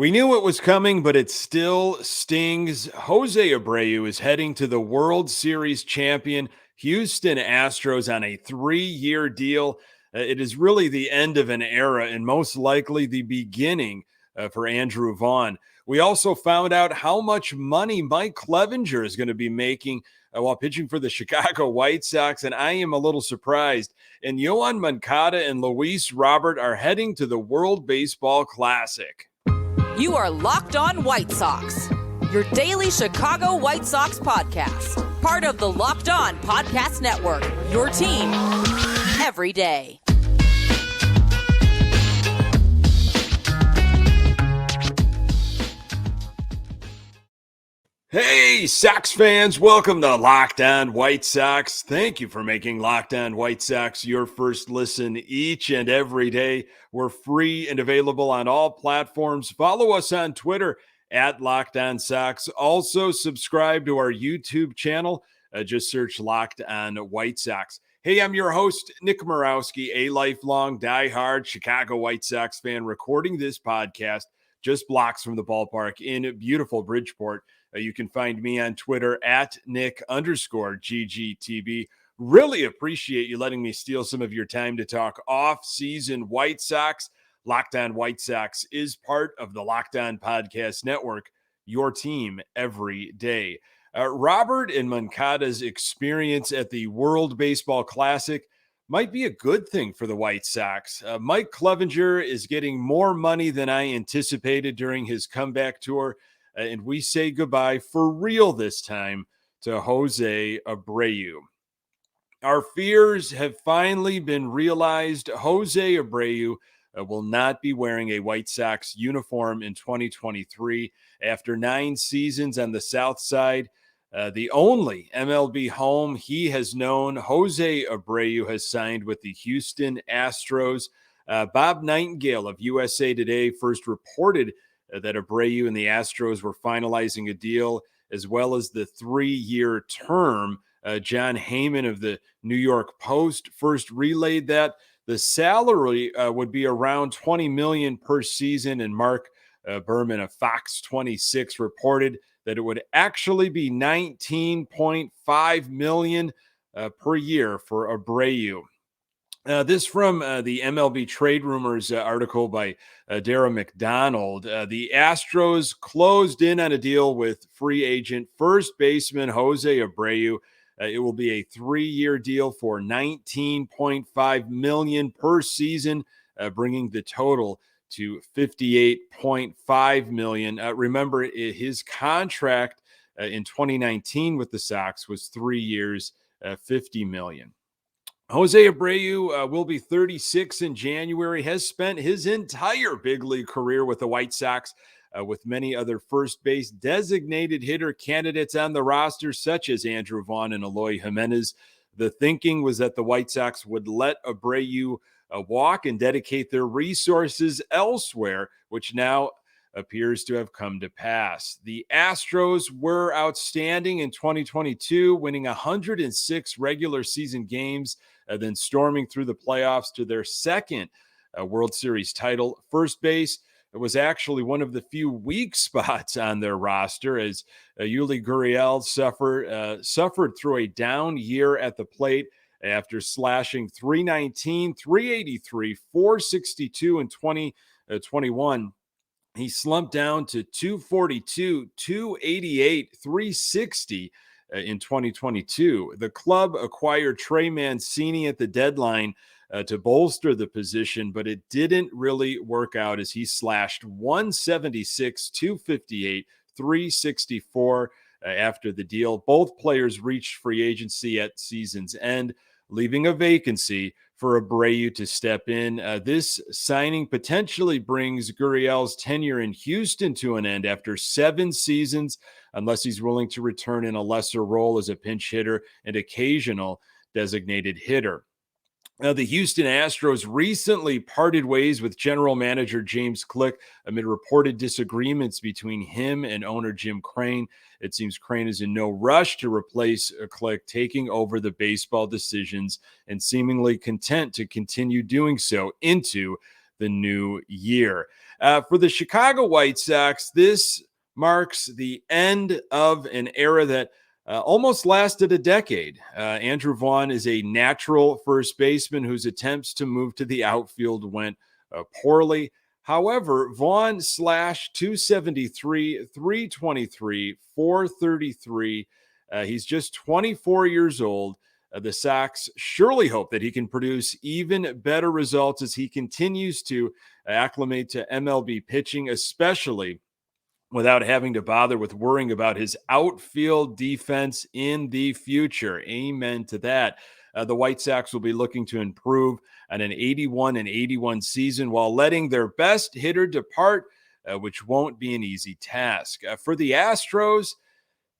We knew it was coming, but it still stings. José Abreu is heading to the World Series champion Houston Astros on a 3-year deal. It is really the end of an era and most likely the beginning for Andrew Vaughn. We also found out how much money Mike Clevinger is going to be making while pitching for the Chicago White Sox, and I am a little surprised. And Yoan Moncada and Luis Robert are heading to the World Baseball Classic. You are Locked On White Sox, your daily Chicago White Sox podcast. Part of the Locked On Podcast Network, your team every day. Hey, Sox fans, welcome to Locked On White Sox. Thank you for making Locked On White Sox your first listen each and every day. We're free and available on all platforms. Follow us on Twitter at Locked On Sox. Also, subscribe to our YouTube channel. Just search Locked On White Sox. Hey, I'm your host, Nick Morawski, a lifelong diehard Chicago White Sox fan, recording this podcast just blocks from the ballpark in beautiful Bridgeport. You can find me on Twitter at Nick_GGTB. Really appreciate you letting me steal some of your time to talk off-season White Sox. Locked On White Sox is part of the Locked On Podcast Network, your team every day. Robert and Moncada's experience at the World Baseball Classic might be a good thing for the White Sox. Mike Clevinger is getting more money than I anticipated during his comeback tour. And we say goodbye for real this time to José Abreu. Our fears have finally been realized. José Abreu will not be wearing a White Sox uniform in 2023 after 9 seasons on the South Side. The only MLB home he has known. José Abreu has signed with the Houston Astros. Bob Nightingale of USA Today first reported that Abreu and the Astros were finalizing a deal, as well as the 3-year term. John Heyman of the New York Post first relayed that the salary would be around $20 million per season, and Mark Berman of Fox 26 reported that it would actually be $19.5 million per year for Abreu. This from the MLB Trade Rumors article by Dara McDonald. The Astros closed in on a deal with free agent first baseman José Abreu. It will be a 3-year deal for $19.5 million per season, bringing the total to $58.5 million. Remember, his contract in 2019 with the Sox was 3 years, $50 million. José Abreu will be 36 in January, has spent his entire big league career with the White Sox, with many other first base designated hitter candidates on the roster, such as Andrew Vaughn and Eloy Jimenez. The thinking was that the White Sox would let Abreu walk and dedicate their resources elsewhere, which now appears to have come to pass. The Astros were outstanding in 2022, winning 106 regular season games, then storming through the playoffs to their second World Series title. First base, it was actually one of the few weak spots on their roster, as Yuli Gurriel suffered through a down year at the plate after slashing .319, .383, .462 in 2021. He slumped down to .242, .288, .360 in 2022. The club acquired Trey Mancini at the deadline to bolster the position, but it didn't really work out as he slashed .176, .258, .364 after the deal. Both players reached free agency at season's end, leaving a vacancy for Abreu to step in. This signing potentially brings Gurriel's tenure in Houston to an end after 7 seasons, unless he's willing to return in a lesser role as a pinch hitter and occasional designated hitter. The Houston Astros recently parted ways with general manager James Click amid reported disagreements between him and owner Jim Crane. It seems Crane is in no rush to replace Click, taking over the baseball decisions and seemingly content to continue doing so into the new year. For the Chicago White Sox, this marks the end of an era that almost lasted a decade. Andrew Vaughn is a natural first baseman whose attempts to move to the outfield went poorly. However, Vaughn slashed 273, 323, 433. He's just 24 years old. The Sox surely hope that he can produce even better results as he continues to acclimate to MLB pitching, especially without having to bother with worrying about his outfield defense in the future. Amen to that. The White Sox will be looking to improve on an 81-81 season while letting their best hitter depart, which won't be an easy task. For the Astros,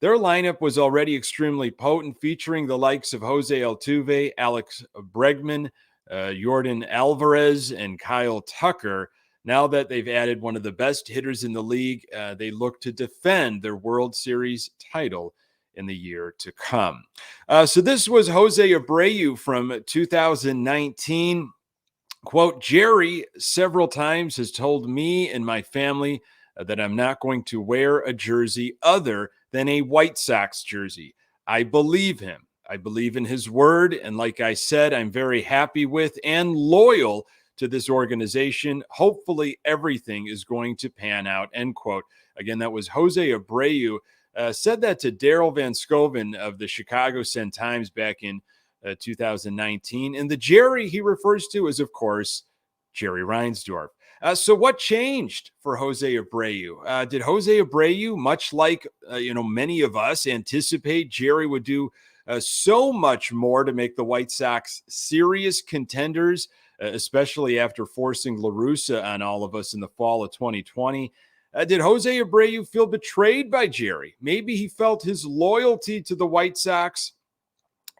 their lineup was already extremely potent, featuring the likes of Jose Altuve, Alex Bregman, Jordan Alvarez, and Kyle Tucker. Now that they've added one of the best hitters in the league, they look to defend their World Series title in the year to come. So this was Jose Abreu from 2019. Quote, Jerry several times has told me and my family that I'm not going to wear a jersey other than a White Sox jersey. I believe him. I believe in his word. And like I said, I'm very happy with and loyal to this organization. Hopefully everything is going to pan out, end quote. Again, that was Jose Abreu. Said that to Daryl Van Scoven of the Chicago Sun-Times back in 2019. And the Jerry he refers to is, of course, Jerry Reinsdorf. So what changed for Jose Abreu? Did Jose Abreu, much like many of us, anticipate Jerry would do so much more to make the White Sox serious contenders, especially after forcing La Russa on all of us in the fall of 2020? Did Jose Abreu feel betrayed by Jerry? Maybe he felt his loyalty to the White Sox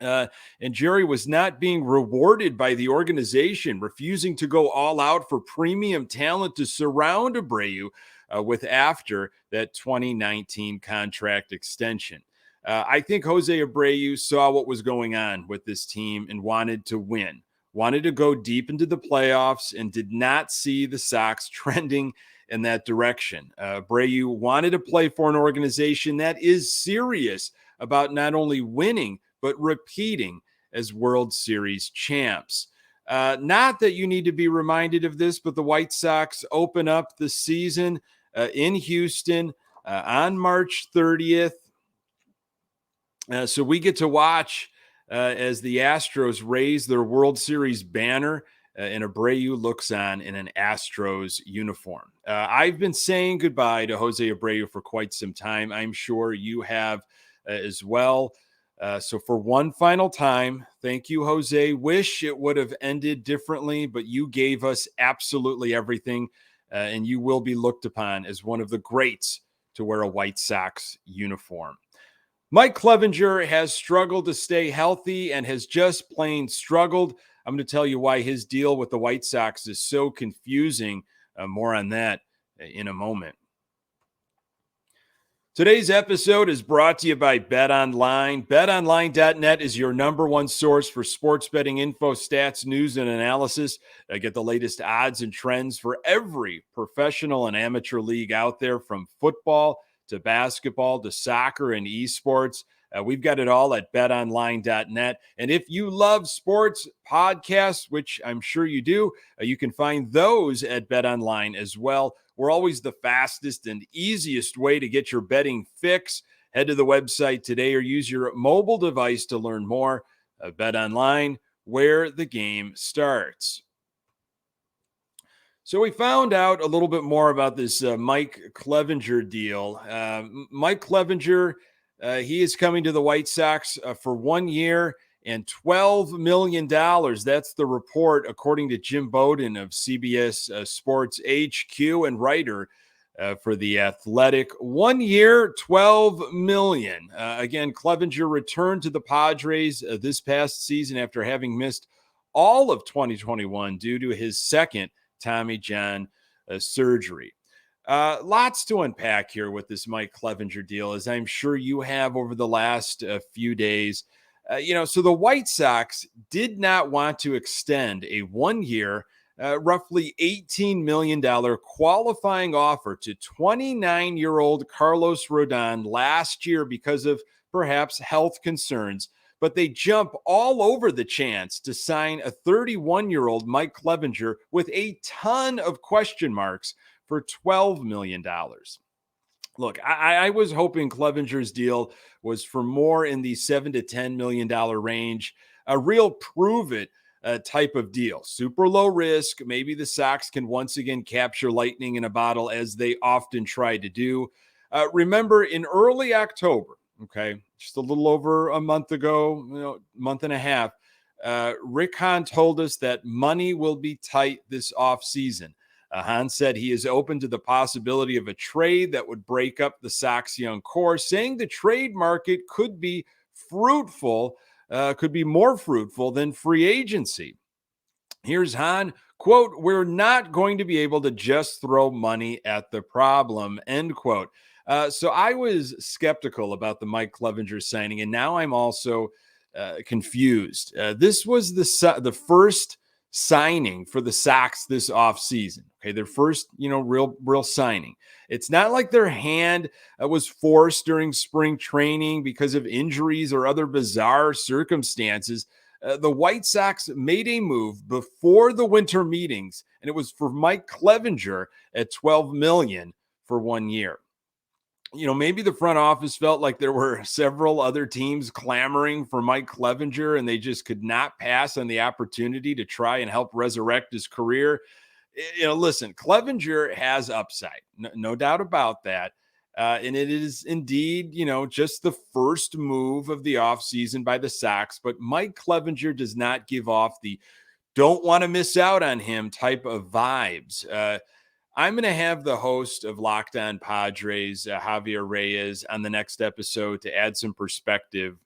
and Jerry was not being rewarded by the organization, refusing to go all out for premium talent to surround Abreu with after that 2019 contract extension. I think Jose Abreu saw what was going on with this team and wanted to win, wanted to go deep into the playoffs, and did not see the Sox trending in that direction. Abreu wanted to play for an organization that is serious about not only winning, but repeating as World Series champs. Not that you need to be reminded of this, but the White Sox open up the season in Houston on March 30th. So we get to watch as the Astros raise their World Series banner and Abreu looks on in an Astros uniform. I've been saying goodbye to Jose Abreu for quite some time. I'm sure you have as well. So for one final time, thank you, Jose. Wish it would have ended differently, but you gave us absolutely everything, and you will be looked upon as one of the greats to wear a White Sox uniform. Mike Clevinger has struggled to stay healthy and has just plain struggled. I'm going to tell you why his deal with the White Sox is so confusing. More on that in a moment. Today's episode is brought to you by BetOnline. BetOnline.net is your number one source for sports betting info, stats, news, and analysis. Get the latest odds and trends for every professional and amateur league out there, from football to basketball to soccer and esports. We've got it all at betonline.net. And if you love sports podcasts, which I'm sure you do, you can find those at BetOnline as well. We're always the fastest and easiest way to get your betting fix. Head to the website today or use your mobile device to learn more. BetOnline, where the game starts. So we found out a little bit more about this Mike Clevinger deal. Mike Clevinger, he is coming to the White Sox for 1 year and $12 million. That's the report, according to Jim Bowden of CBS Sports HQ and writer for The Athletic. 1 year, $12 million. Again, Clevinger returned to the Padres this past season after having missed all of 2021 due to his second Tommy John surgery. Lots to unpack here with this Mike Clevinger deal, as I'm sure you have over the last few days. So the White Sox did not want to extend a 1 year, roughly $18 million qualifying offer to 29-year-old Carlos Rodon last year because of perhaps health concerns. But they jump all over the chance to sign a 31-year-old Mike Clevinger with a ton of question marks for $12 million. Look, I was hoping Clevenger's deal was for more in the $7 to $10 million range, a real prove it type of deal. Super low risk. Maybe the Sox can once again capture lightning in a bottle as they often try to do. Remember, in early October, okay, just a little over a month ago, month and a half, Rick Hahn told us that money will be tight this offseason. Hahn said he is open to the possibility of a trade that would break up the Sox young core, saying the trade market could be fruitful, could be more fruitful than free agency. Here's Hahn, quote, "We're not going to be able to just throw money at the problem," end quote. So I was skeptical about the Mike Clevinger signing, and now I'm also confused. This was the first signing for the Sox this offseason. Okay, their first, real signing. It's not like their hand was forced during spring training because of injuries or other bizarre circumstances. The White Sox made a move before the winter meetings, and it was for Mike Clevinger at $12 million for 1 year. Maybe the front office felt like there were several other teams clamoring for Mike Clevinger and they just could not pass on the opportunity to try and help resurrect his career. Listen, Clevinger has upside, no doubt about that. And it is indeed, just the first move of the offseason by the Sox. But Mike Clevinger does not give off the don't want to miss out on him type of vibes. I'm going to have the host of Locked On Padres, Javier Reyes, on the next episode to add some perspective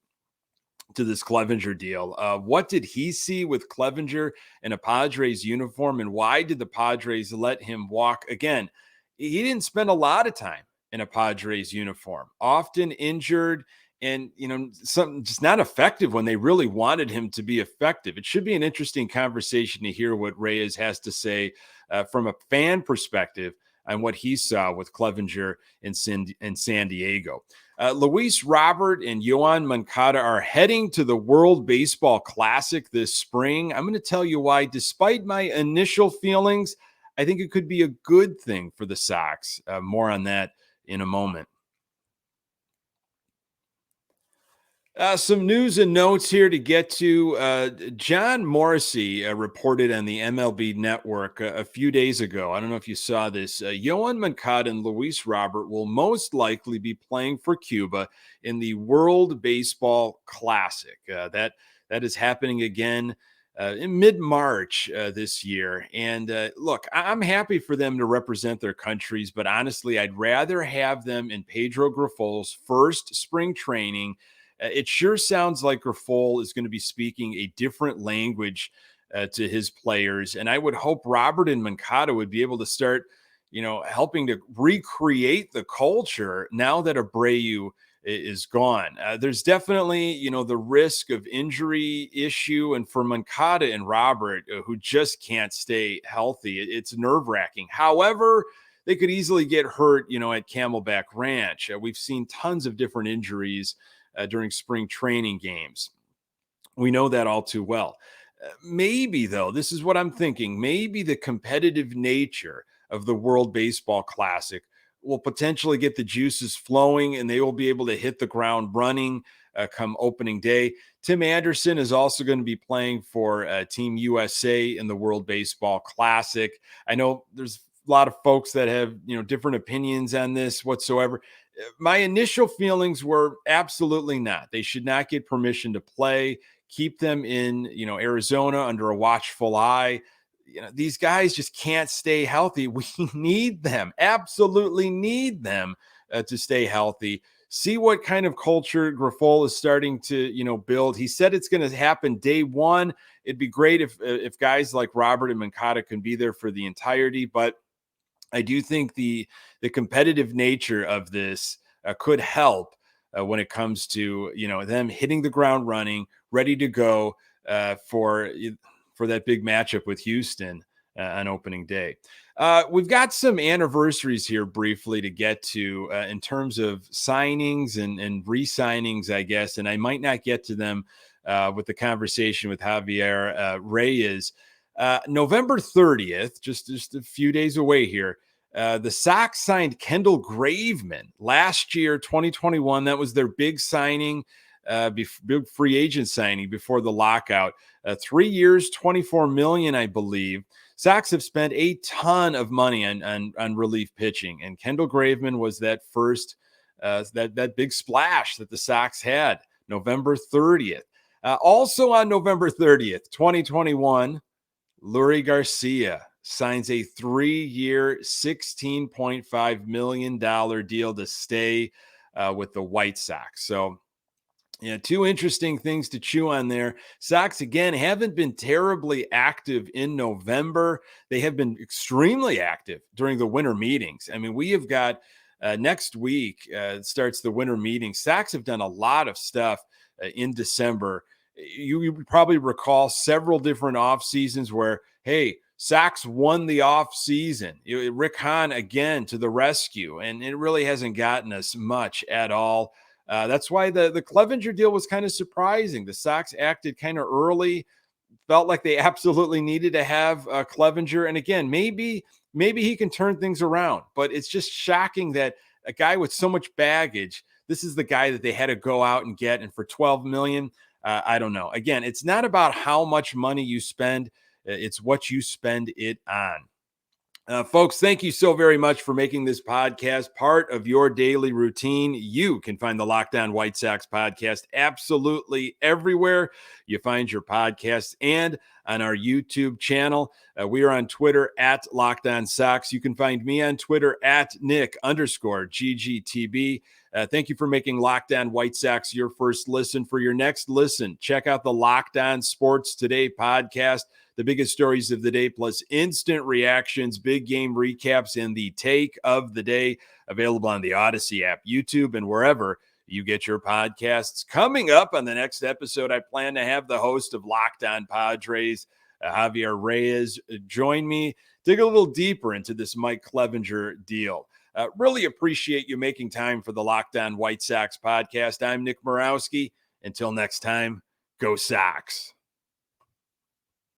to this Clevinger deal. What did he see with Clevinger in a Padres uniform, and why did the Padres let him walk? Again, he didn't spend a lot of time in a Padres uniform, often injured and, something just not effective when they really wanted him to be effective. It should be an interesting conversation to hear what Reyes has to say from a fan perspective on what he saw with Clevinger in San Diego. Luis Robert and Yoan Moncada are heading to the World Baseball Classic this spring. I'm going to tell you why. Despite my initial feelings, I think it could be a good thing for the Sox. More on that in a moment. Some news and notes here to get to. John Morrissey reported on the MLB Network a few days ago. I don't know if you saw this. Yoan Moncada and Luis Robert will most likely be playing for Cuba in the World Baseball Classic. That is happening again in mid-March this year. And look, I'm happy for them to represent their countries, but honestly, I'd rather have them in Pedro Griffol's first spring training. It sure sounds like Grifol is going to be speaking a different language to his players. And I would hope Robert and Moncada would be able to start, helping to recreate the culture now that Abreu is gone. There's definitely, the risk of injury issue. And for Moncada and Robert, who just can't stay healthy, it's nerve-wracking. However, they could easily get hurt, at Camelback Ranch. We've seen tons of different injuries during spring training games. We know that all too well. Maybe, though, this is what I'm thinking, maybe the competitive nature of the World Baseball Classic will potentially get the juices flowing and they will be able to hit the ground running come opening day. Tim Anderson is also going to be playing for Team USA in the World Baseball Classic. I know there's a lot of folks that have, different opinions on this whatsoever. My initial feelings were absolutely not. They should not get permission to play. Keep them in, Arizona under a watchful eye. These guys just can't stay healthy. We need them, absolutely need them to stay healthy. See what kind of culture Grifol is starting to, build. He said it's going to happen day one. It'd be great if guys like Robert and Moncada can be there for the entirety, but I do think the competitive nature of this could help when it comes to, them hitting the ground running, ready to go for that big matchup with Houston on opening day. We've got some anniversaries here briefly to get to in terms of signings and re-signings, I guess, and I might not get to them with the conversation with Javier Reyes. November 30th, just a few days away here, the Sox signed Kendall Graveman last year, 2021. That was their big signing, big free agent signing before the lockout. 3 years, $24 million, I believe. Sox have spent a ton of money on relief pitching, and Kendall Graveman was that first that big splash that the Sox had November 30th. Also on November 30th, 2021, Lurie Garcia signs a 3-year, $16.5 million deal to stay with the White Sox. So, yeah, two interesting things to chew on there. Sox, again, haven't been terribly active in November. They have been extremely active during the winter meetings. I mean, we have got next week starts the winter meeting. Sox have done a lot of stuff in December. You probably recall several different off seasons where, hey, Sox won the off season. Rick Hahn again to the rescue, and it really hasn't gotten us much at all. That's why the Clevinger deal was kind of surprising. The Sox acted kind of early, felt like they absolutely needed to have Clevinger, and again, maybe he can turn things around. But it's just shocking that a guy with so much baggage, this is the guy that they had to go out and get, and for $12 million. I don't know. Again, it's not about how much money you spend. It's what you spend it on. Folks, thank you so very much for making this podcast part of your daily routine. You can find the Locked On White Sox podcast absolutely everywhere you find your podcasts and on our YouTube channel. We are on Twitter at Locked On Sox. You can find me on Twitter at Nick_GGTB. Thank you for making Locked On White Sox your first listen. For your next listen, check out the Locked On Sports Today podcast. The biggest stories of the day, plus instant reactions, big game recaps, and the take of the day, available on the Odyssey app, YouTube, and wherever you get your podcasts. Coming up on the next episode, I plan to have the host of Locked On Padres, Javier Reyes, join me, dig a little deeper into this Mike Clevinger deal. Really appreciate you making time for the Locked On White Sox podcast. I'm Nick Morawski. Until next time, go Sox.